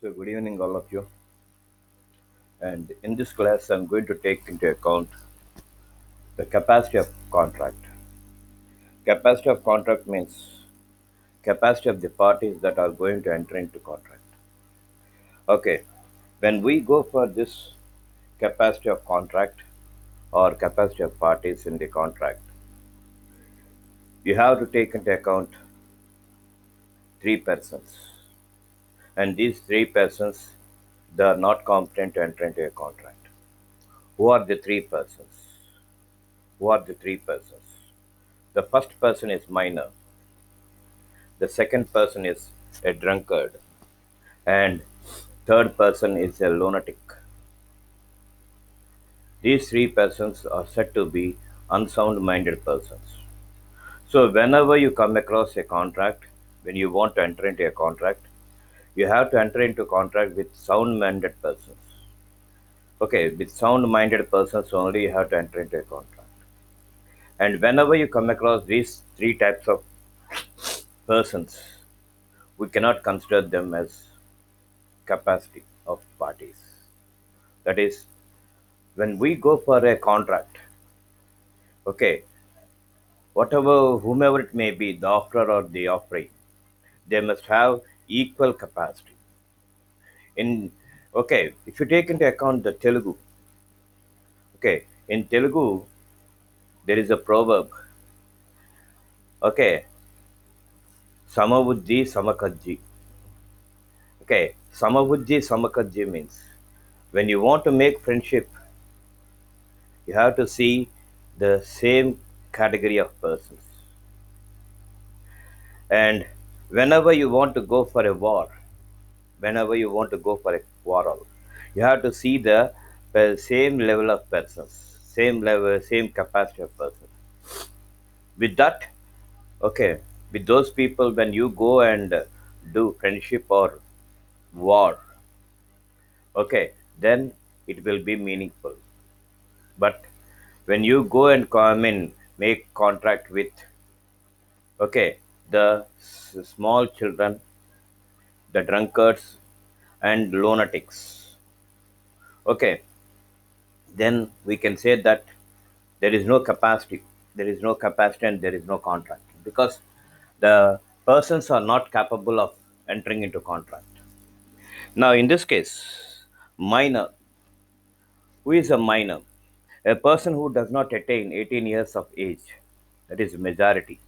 So, good evening, all of you. And in this class, I'm going to take into account the capacity of contract. Capacity of contract means capacity of the parties that are going to enter into contract. Okay, when we go for this capacity of contract or capacity of parties in the contract, you have to take into account three persons. And these three persons, they are not competent to enter into a contract. Who are the three persons? Who are the three persons? The first person is minor. The second person is a drunkard, and third person is a lunatic. These three persons are said to be unsound minded persons. So whenever you come across a contract, when you want to enter into a contract, you have to enter into contract with sound minded persons. Okay, with sound minded persons only you have to enter into a contract. And whenever you come across these three types of persons, we cannot consider them as capacity of parties. That is, when we go for a contract, okay, whatever, whomever it may be, the offerer or the offering, they must have equal capacity. In okay, if you take into account the Telugu, okay, in Telugu there is a proverb, okay, Samabuddhi Samakajji. Okay, Samabuddhi Samakajji means when you want to make friendship, you have to see the same category of persons. And whenever you want to go for a war, whenever you want to go for a quarrel, you have to see the same level of persons, same level, same capacity of persons. With that, okay, with those people, when you go and do friendship or war, okay, then it will be meaningful. But when you go and come in, make contract with, okay, the small children, the drunkards, and lunatics, okay, then we can say that there is no capacity. There is no capacity and there is no contract because the persons are not capable of entering into contract. Now, in this case, minor, who is a minor? A person who does not attain 18 years of age, that is majority.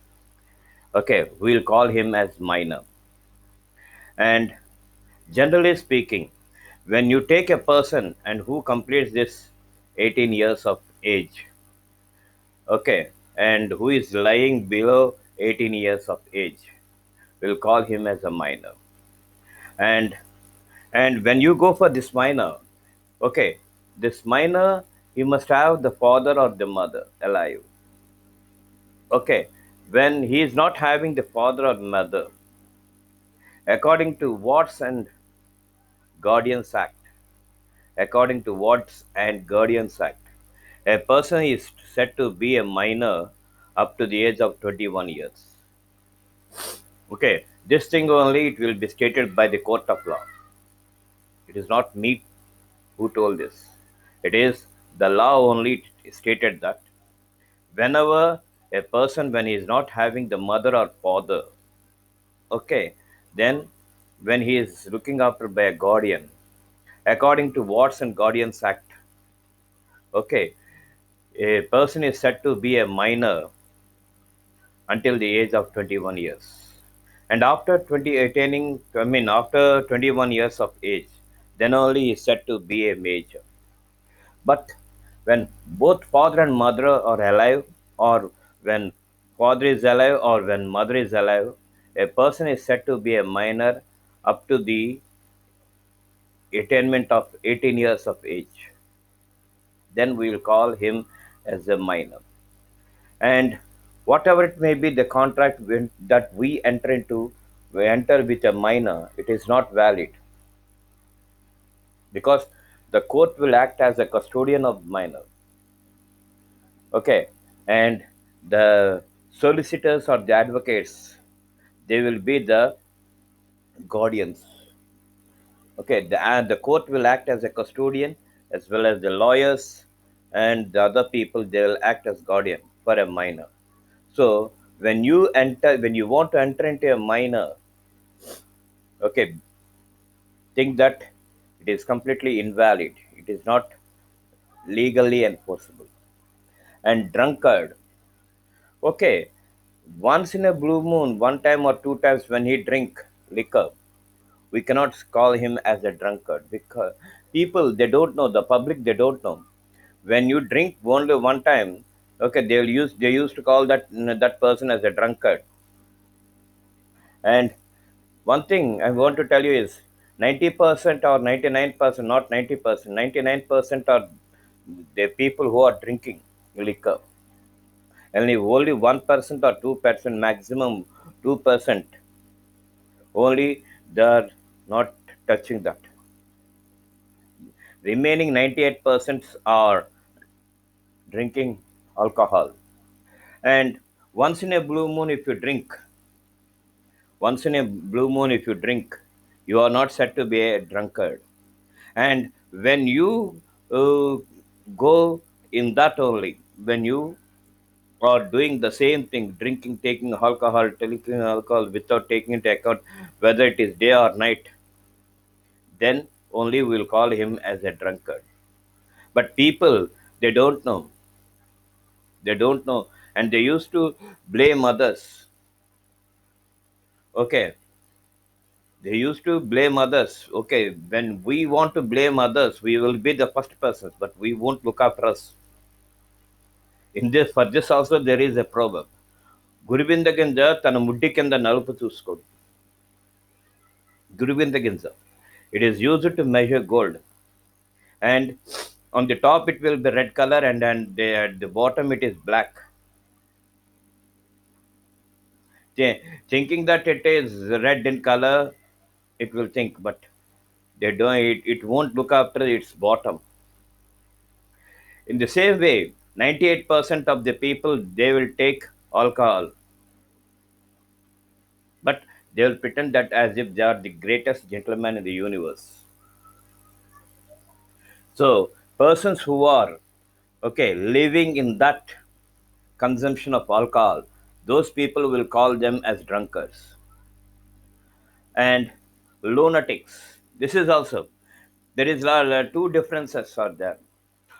Okay, we'll call him as minor. And generally speaking, when you take a person and who completes this 18 years of age, okay, and who is lying below 18 years of age, we'll call him as a minor. And when you go for this minor, okay, this minor, he must have the father or the mother alive. Okay, when he is not having the father or mother, according to Watts and Guardians Act, according to Watts and Guardians Act, a person is said to be a minor up to the age of 21 years. Okay, this thing only it will be stated by the court of law. It is not me who told this. It is the law only stated that whenever a person when he is not having the mother or father, okay, then when he is looking after by a guardian, according to Watts and Guardians Act, okay, a person is said to be a minor until the age of 21 years. And after 20 attaining, I mean, after 21 years of age, then only is said to be a major. But when both father and mother are alive, or when father is alive, or when mother is alive, a person is said to be a minor up to the attainment of 18 years of age. Then we will call him as a minor. And whatever it may be, the contract that we enter into, we enter with a minor, it is not valid because the court will act as a custodian of minor. Okay, and the solicitors or the advocates, they will be the guardians. Okay, and the court will act as a custodian as well as the lawyers and the other people, they will act as guardian for a minor. So when you want to enter into a minor, okay, think that it is completely invalid. It is not legally enforceable. And drunkard, okay, once in a blue moon, one time or two times when he drink liquor, we cannot call him as a drunkard because people they don't know, the public they don't know. When you drink only one time, okay, they used to call that person as a drunkard. And one thing I want to tell you is 90% or 99%, not 90%, 99% are the people who are drinking liquor. Only 1% or 2%, maximum 2%, only they are not touching that. Remaining 98% are drinking alcohol. And once in a blue moon, if you drink, once in a blue moon, if you drink, you are not said to be a drunkard. And when you uh, go in that only, when you are doing the same thing, drinking, taking alcohol without taking into account whether it is day or night, then only we'll call him as a drunkard. But people, they don't know. They don't know. And they used to blame others. Okay. They used to blame others. Okay. When we want to blame others, we will be the first persons, but we won't look after us. In this, for this also, there is a proverb. గురువింద గింజ తన ముడ్డి కింద నలుపు చూసుకోడు. గురువింద గింజ. It is used to measure gold. And on the top it will be red color, and then at the bottom it is black. Thinking that it is red in color, it will think, but they don't. It won't look after its bottom. In the same way, 98% of the people they will take alcohol, but they will pretend that as if they are the greatest gentleman in the universe. So persons who are okay living in that consumption of alcohol, those people will call them as drunkards. And lunatics. This is also there is two differences are there: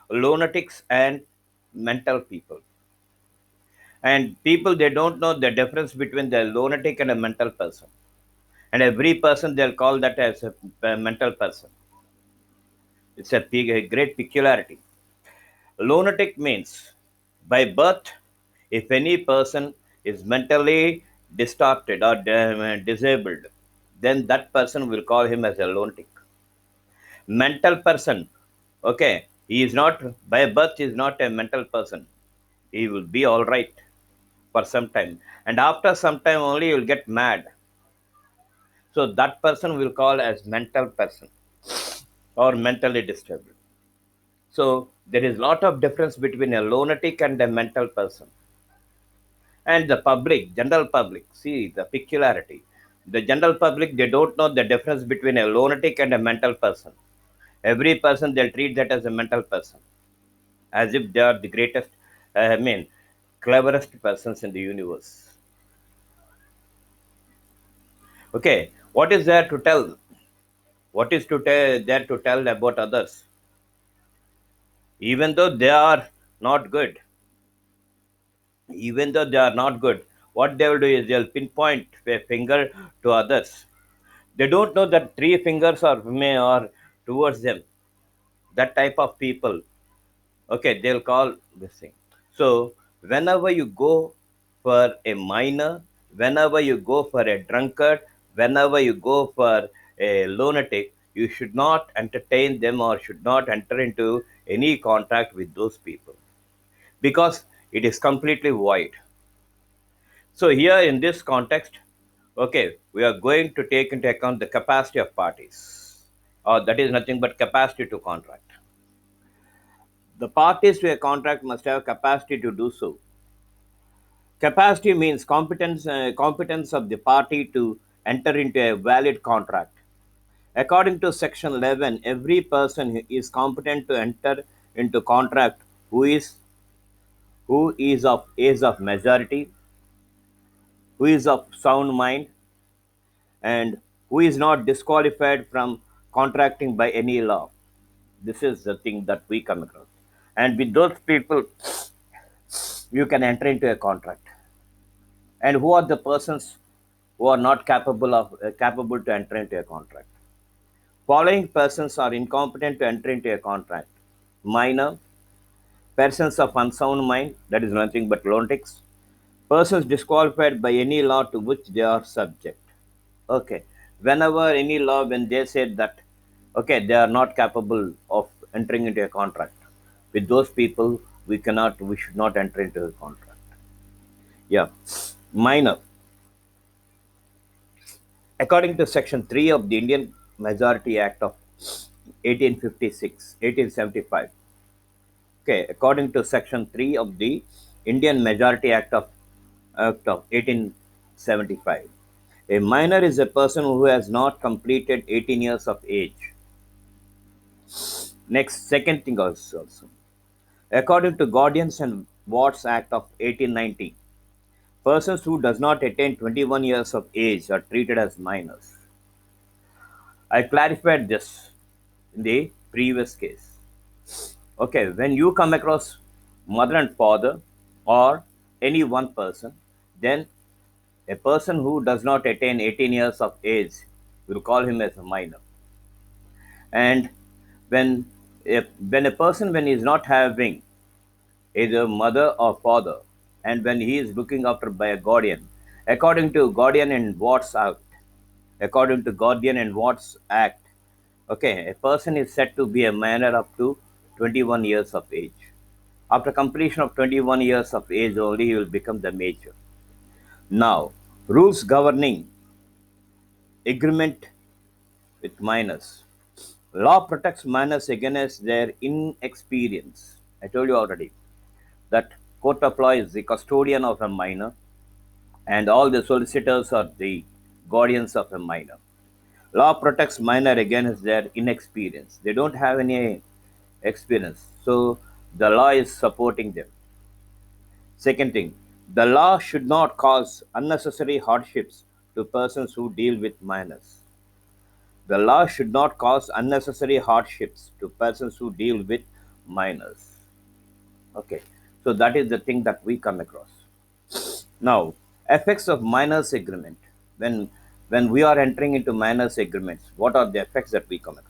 lunatics and mental people. And people they don't know the difference between the lunatic and a mental person. And every person they'll call that as a mental person. It's a great peculiarity. Lunatic means by birth, if any person is mentally distorted or disabled, then that person will call him as a lunatic. Mental person, okay, he is not by birth, he is not a mental person. He will be all right for some time. And after some time only, he will get mad. So that person will call as mental person or mentally disturbed. So there is lot of difference between a lunatic and a mental person. And the public, general public, see the peculiarity, the general public they don't know the difference between a lunatic and a mental person. Every person they'll treat that as a mental person, as if they are the greatest, I mean, cleverest persons in the universe. Okay, what is there to tell, what is there to tell about others? Even though they are not good, even though they are not good, what they will do is they'll pinpoint a finger to others. They don't know that three fingers are towards them. That type of people, okay, they'll call this thing. So whenever you go for a minor, whenever you go for a drunkard, whenever you go for a lunatic, you should not entertain them or should not enter into any contact with those people, because it is completely void. So here in this context, okay, we are going to take into account the capacity of parties. That is nothing but capacity to contract. The parties to a contract must have capacity to do so. Capacity means competence of the party to enter into a valid contract. According to Section 11, every person who is competent to enter into contract who is of age of majority, who is of sound mind, and who is not disqualified from contracting by any law. This is the thing that we come across. And with those people, you can enter into a contract. And who are the persons who are not capable to enter into a contract? Following persons are incompetent to enter into a contract: minor, persons of unsound mind, that is nothing but lunatics, persons disqualified by any law to which they are subject. Okay, whenever any law, when they said that, okay, they are not capable of entering into a contract, with those people, we should not enter into a contract. Yeah, minor. According to Section 3 of the Indian Majority Act of 1875. Okay, according to Section 3 of the Indian Majority Act of 1875, a minor is a person who has not completed 18 years of age. Next, second thing also. According to Guardians and Wards Act of 1890, persons who does not attain 21 years of age are treated as minors. I clarified this in the previous case. Okay, when you come across mother and father or any one person, then a person who does not attain 18 years of age, will call him as a minor. And when when a person, when he is not having either mother or father, and when he is looking after by a guardian, according to Guardian and Wards Act, okay, a person is said to be a minor up to 21 years of age. After completion of 21 years of age only, he will become the major. Now, rules governing agreement with minors. Law protects minors against their inexperience. I told you already that court of law is the custodian of a minor, and all the solicitors are the guardians of a minor. Law protects minor against their inexperience. They don't have any experience, so the law is supporting them. Second thing, the law should not cause unnecessary hardships to persons who deal with minors. The law should not cause unnecessary hardships to persons who deal with minors. Okay, so that is the thing that we come across. Now, effects of minors agreement. When we are entering into minors agreements, what are the effects that we come across?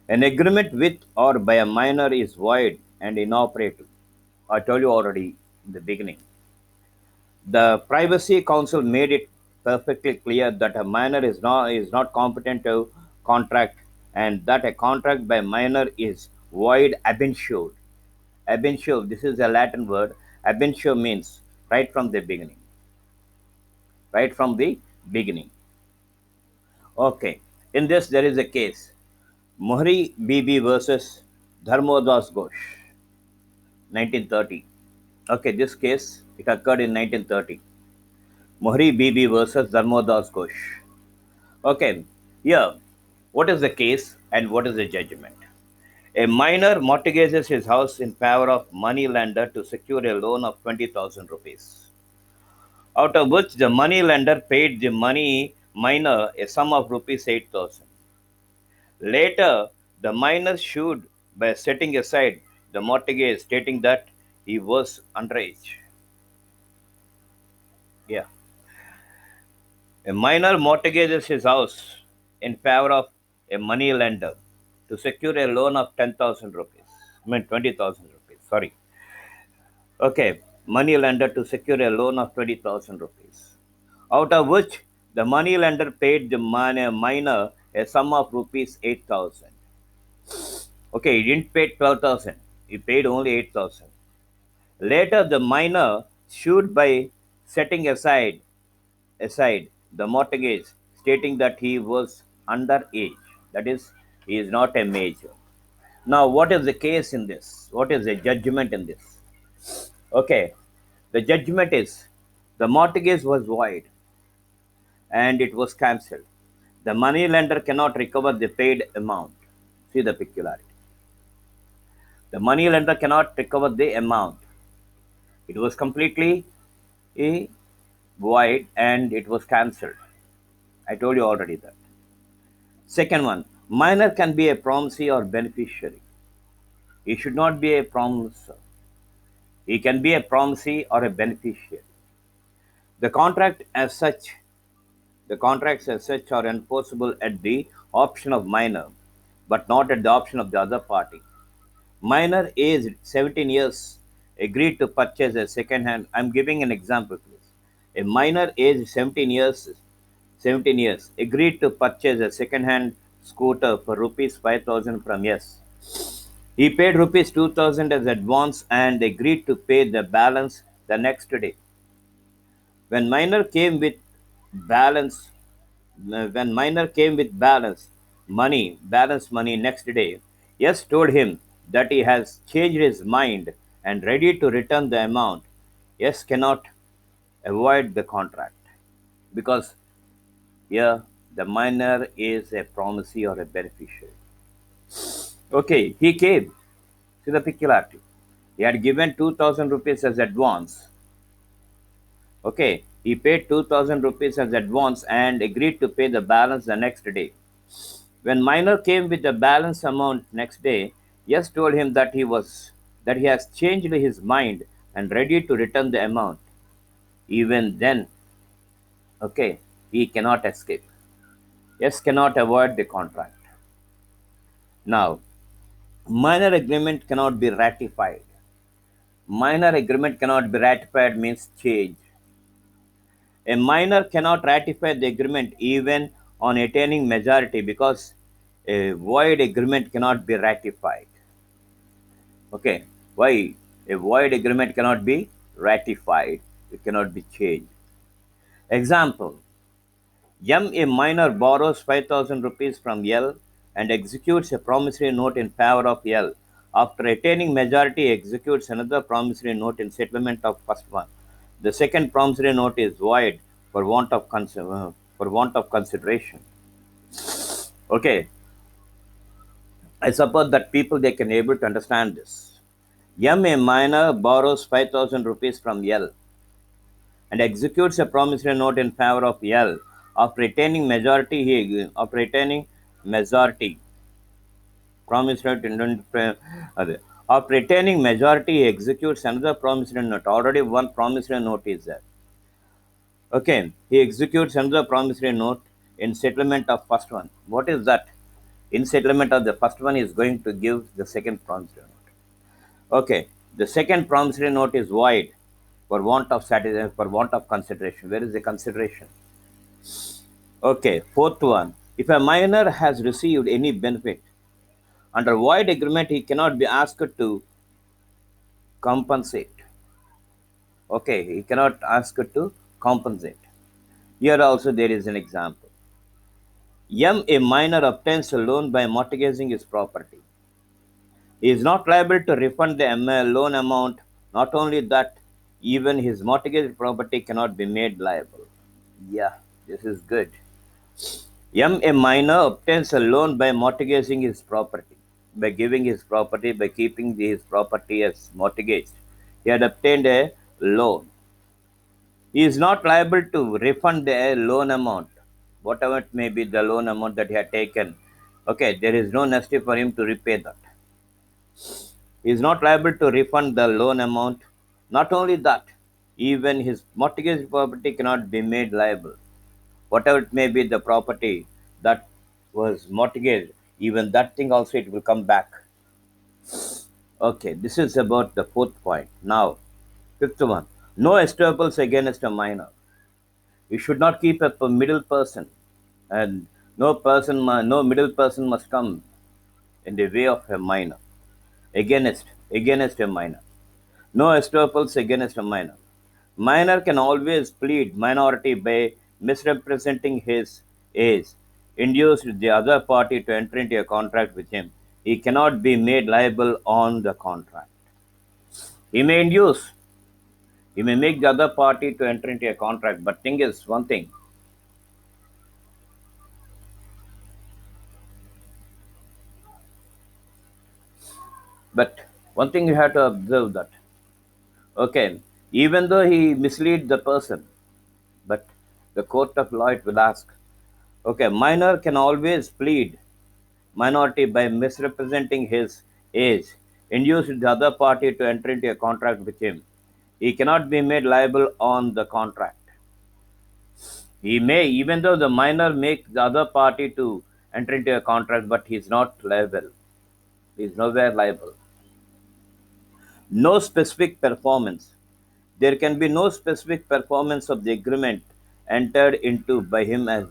An agreement with or by a minor is void and inoperative. I told you already in the beginning. The Privacy Council made it perfectly clear that a minor is not competent to contract, and that a contract by minor is void ab initio. Ab initio, this is a Latin word. Ab initio means right from the beginning. Right from the beginning. Okay. In this, there is a case. Mohri Bibi versus Dharmodas Ghosh, 1930. Okay, this case, it occurred in 1930. Mohri Bibi versus Dharmodas Ghosh. Okay, here, what is the case and what is the judgment? A minor mortgages his house in favor of money lender to secure a loan of 20,000 rupees, out of which the money lender paid the money minor a sum of rupees 8,000. Later, the minor sued by setting aside the mortgage, stating that he was underage. Yeah. A minor mortgages his house in favor of a money lender to secure a loan of 10,000 rupees. I mean 20,000 rupees. Sorry. Okay. Money lender to secure a loan of 20,000 rupees. Out of which the money lender paid the minor a sum of rupees 8,000. Okay, he didn't pay 12,000. He paid only 8,000. Later, the minor sued by setting aside the mortgage, stating that he was underage. That is, he is not a major. Now, what is the case in this? What is the judgment in this? Okay, the judgment is the mortgage was void and it was cancelled. The money lender cannot recover the paid amount. See the peculiarity. The money lender cannot recover the amount. It was completely void and it was cancelled. I told you already that. Second one, minor can be a promisee or beneficiary. He should not be a promiser. He can be a promisee or a beneficiary. The contract as such, the contracts as such are enforceable at the option of minor, but not at the option of the other party. Minor aged 17 years agreed to purchase a second hand. I'm giving an example, please. A minor aged 17 years agreed to purchase a second hand scooter for rupees 5,000 from yes. He paid rupees 2,000 as advance and agreed to pay the balance the next day. When minor came with balance, when minor came with balance money next day, yes told him that he has changed his mind and ready to return the amount. Yes cannot avoid the contract because here the minor is a promisee or a beneficiary. Okay, he came to the peculiarity. He had given 2,000 rupees as advance. Okay, he paid 2,000 rupees as advance and agreed to pay the balance the next day. When minor came with the balance amount next day, yes told him that he has changed his mind and ready to return the amount. Even then, okay, he cannot escape. Yes cannot avoid the contract. Now, minor agreement cannot be ratified. Minor agreement cannot be ratified means change. A minor cannot ratify the agreement even on attaining majority because a void agreement cannot be ratified. Okay, why? A void agreement cannot be ratified, it cannot be changed. Example, M a minor borrows 5,000 rupees from L and executes a promissory note in favor of L. After attaining majority, executes another promissory note in settlement of first one. The second promissory note is void for want of consideration. Okay, I suppose that people they can able to understand this. M a minor borrows 5,000 rupees from L and executes a promissory note in favor of L. After retaining majority, promissory note after retaining majority, he executes another promissory note. Already one promissory note is there. Okay, he executes another promissory note in settlement of first one. What is that? In settlement of the first one, he is going to give the second promissory note. Okay, the second promissory note is void for want of consideration. Where is the consideration? Okay, fourth one. If a minor has received any benefit under void agreement, he cannot be asked to compensate. Okay, he cannot ask to compensate. Here also there is an example. M. A minor obtains a loan by mortgaging his property. He is not liable to refund the loan amount. Not only that, even his mortgaged property cannot be made liable. Yeah, this is good. M. A minor obtains a loan by mortgaging his property. By giving his property, by keeping his property as mortgaged, he had obtained a loan. He is not liable to refund the loan amount, whatever it may be the loan amount that he had taken. Okay, there is no necessity for him to repay that. He is not liable to refund the loan amount. Not only that, even his mortgaged property cannot be made liable. Whatever it may be the property that was mortgaged, even that thing also it will come back. Okay, this is about the fourth point. Now, fifth one. No estoppels against a minor. You should not keep a middle person, and no middle person must come in the way of a minor. Against a minor. No estoppels against a minor. Minor can always plead minority by misrepresenting his age, induced the other party to enter into a contract with him. He cannot be made liable on the contract. He may induce, he may make the other party to enter into a contract, but thing is one thing. But one thing you have to observe that, okay, even though he mislead the person, but the court of law it will ask, okay, minor can always plead minority by misrepresenting his age, induce the other party to enter into a contract with him. He cannot be made liable on the contract. He may, even though the minor makes the other party to enter into a contract, but he is not liable. He is nowhere liable. No specific performance. There can be no specific performance of the agreement entered into by him as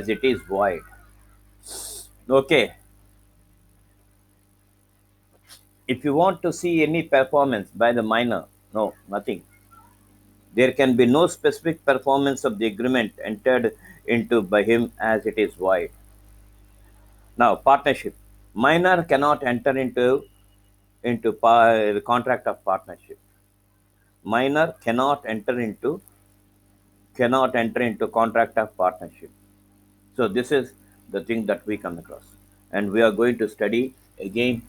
it is void. Okay. If you want to see any performance by the minor, no, nothing. There can be no specific performance of the agreement entered into by him as it is void. Now, partnership. Minor cannot enter into the contract of partnership. Minor cannot enter into contract of partnership. So this is the thing that we come across, and we are going to study again